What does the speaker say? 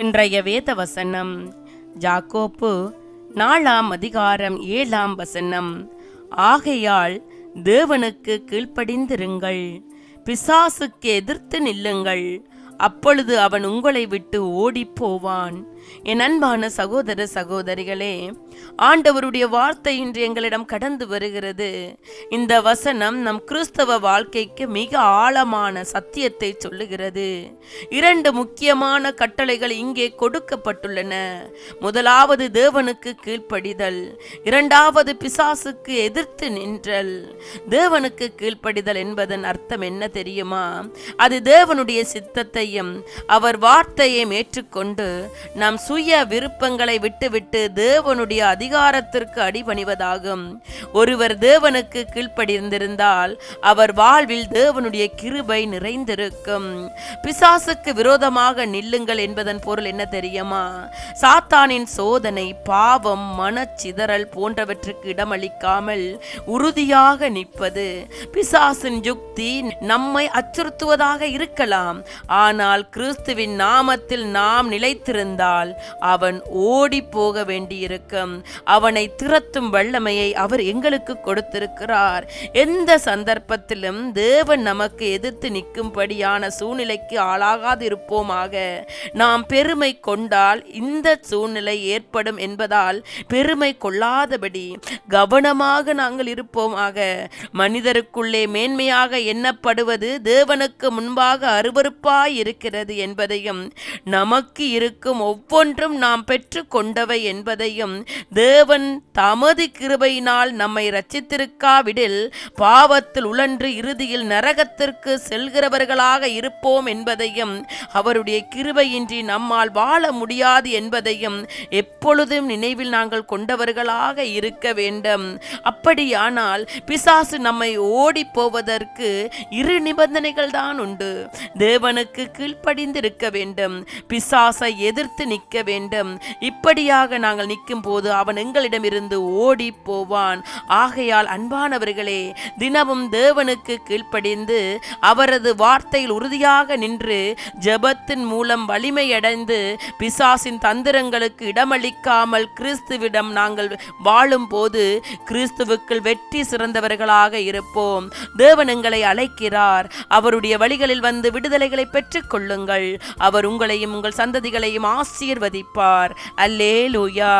இன்றைய வேத வசனம் யாக்கோப்பு 4:7. ஆகையால் தேவனுக்கு கீழ்ப்படிந்திருங்கள், பிசாசுக்கு எதிர்த்து நில்லுங்கள், அப்பொழுது அவன் உங்களை விட்டு ஓடிப் போவான். என் அன்பான சகோதர சகோதரிகளே, ஆண்டவருடைய வார்த்தை இன்று எங்களிடம் கடந்து வருகிறது. இந்த வசனம் நம் கிறிஸ்தவ வாழ்க்கைக்கு மிக ஆழமான சத்தியத்தை சொல்லுகிறது. 2 முக்கியமான கட்டளைகள் இங்கே கொடுக்கப்பட்டுள்ளன. முதலாவது தேவனுக்கு கீழ்ப்படிதல், 2வது பிசாசுக்கு எதிர்த்து நின்றல். தேவனுக்கு கீழ்ப்படிதல் என்பதன் அர்த்தம் என்ன தெரியுமா? அது தேவனுடைய சித்தத்தையும் அவர் வார்த்தையை ஏற்றுக்கொண்டு நம் சுய விருப்பங்களை விட்டுவிட்டு தேவனுடைய அதிகாரத்திற்கு அடிபணிவதாகும். ஒருவர் தேவனுக்கு கீழ்ப்படிந்திருந்தால் அவர் வாழ்வில் தேவனுடைய கிருபை நிறைந்திருக்கும். பிசாசுக்கு விரோதமாக நில்லுங்கள் என்பதன் பொருள் என்ன தெரியுமா? சாத்தானின் சோதனை, பாவம், மனச்சிதறல் போன்றவற்றுக்கு இடமளிக்காமல் உறுதியாக நிற்பது. பிசாசின் யுக்தி நம்மை அச்சுறுத்துவதாக இருக்கலாம், ஆனால் கிறிஸ்துவின் நாமத்தில் நாம் நிலைத்திருந்தால் அவன் ஓடி போக வேண்டியிருக்கும். அவனை திரட்டும் வல்லமையை அவர் எங்களுக்கு கொடுத்திருக்கிறார். எந்த சந்தர்ப்பத்திலும் தேவன் நமக்கு எதிர்த்து நிற்கும்படியான சூழ்நிலைக்கு ஆளாகாது இருப்போமாக. நாம் பெருமை கொண்டால் இந்த சூழ்நிலை ஏற்படும் என்பதால் பெருமை கொள்ளாதபடி கவனமாக நாங்கள் இருப்போமாக. மனிதருக்குள்ளே மேன்மையாக எண்ணப்படுவது தேவனுக்கு முன்பாக அருவருப்பாய் இருக்கிறது என்பதையும், நமக்கு இருக்கும் ஒவ்வொன்றும் நாம் பெற்று கொண்டவை என்பதையும், தேவன் தமது கிருபையினால் நம்மை இரட்சித்திருக்காவிடில் பாவத்தில் உழன்று இறுதியில் நரகத்திற்கு செல்கிறவர்களாக இருப்போம் என்பதையும், அவருடைய கிருபையின்றி நம்மால் வாழ முடியாது என்பதையும் எப்பொழுதும் நினைவில் நாங்கள் கொண்டவர்களாக இருக்க வேண்டும். அப்படியானால் பிசாசு நம்மை ஓடி போவதற்கு 2 நிபந்தனைகள் தான் உண்டு. தேவனுக்கு கீழ்ப்படிந்திருக்க வேண்டும், பிசாசை எதிர்த்து நிற்க வேண்டும். இப்படியாக நாங்கள் நிற்கும் போது அவன் எங்களிடமிருந்து ஓடி போவான். ஆகையால் அன்பானவர்களே, தினமும் தேவனுக்கு கீழ்ப்படிந்து அவரது வார்த்தையில் உறுதியாக நின்று ஜெபத்தின் மூலம் வலிமையடைந்து பிசாசின் தந்திரங்களுக்கு இடமளிக்காமல் கிறிஸ்துவிடம் நாங்கள் வாழும் போது கிறிஸ்துவுக்குள் வெற்றி சிறந்தவர்களாக இருப்போம். தேவன் எங்களை அழைக்கிறார். அவருடைய வழிகளில் வந்து விடுதலைகளை பெற்றுக் கொள்ளுங்கள். அவர் உங்களையும் உங்கள் சந்ததிகளையும் ஆசீர்வதிப்பார். அல்லேலூயா.